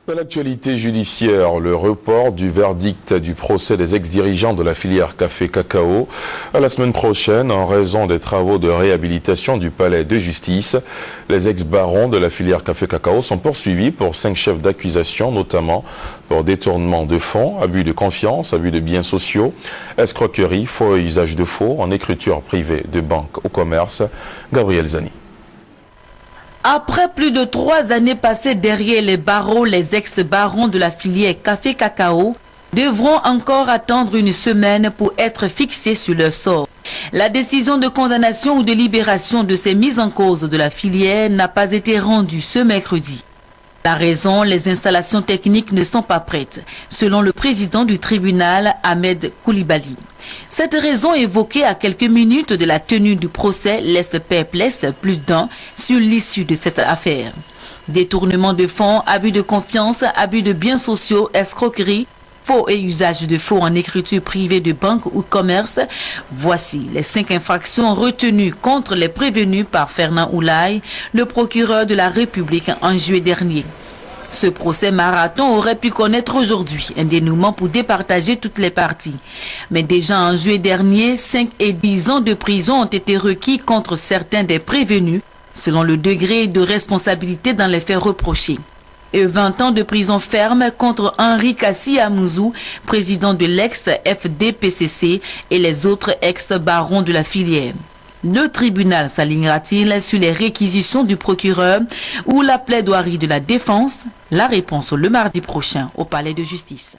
Dans l'actualité judiciaire, le report du verdict du procès des ex-dirigeants de la filière café-cacao à la semaine prochaine en raison des travaux de réhabilitation du palais de justice. Les ex-barons de la filière café-cacao sont poursuivis pour 5 chefs d'accusation, notamment pour détournement de fonds, abus de confiance, abus de biens sociaux, escroquerie, faux et usage de faux en écriture privée de banque au commerce. Gabriel Zani. Après plus de 3 années passées derrière les barreaux, les ex-barons de la filière café-cacao devront encore attendre une semaine pour être fixés sur leur sort. La décision de condamnation ou de libération de ces mises en cause de la filière n'a pas été rendue ce mercredi. La raison, les installations techniques ne sont pas prêtes, selon le président du tribunal, Ahmed Koulibaly. Cette raison évoquée à quelques minutes de la tenue du procès laisse perplexe plus d'un sur l'issue de cette affaire. Détournement de fonds, abus de confiance, abus de biens sociaux, escroquerie, faux et usage de faux en écriture privée de banque ou commerce. Voici les 5 infractions retenues contre les prévenus par Fernand Oulaye, le procureur de la République en juillet dernier. Ce procès marathon aurait pu connaître aujourd'hui un dénouement pour départager toutes les parties. Mais déjà en juillet dernier, 5 et 10 ans de prison ont été requis contre certains des prévenus, selon le degré de responsabilité dans les faits reprochés. Et 20 ans de prison ferme contre Henri Kassi Amouzou, président de l'ex-FDPCC et les autres ex-barons de la filière. Le tribunal s'alignera-t-il sur les réquisitions du procureur ou la plaidoirie de la défense? La réponse le mardi prochain au palais de justice.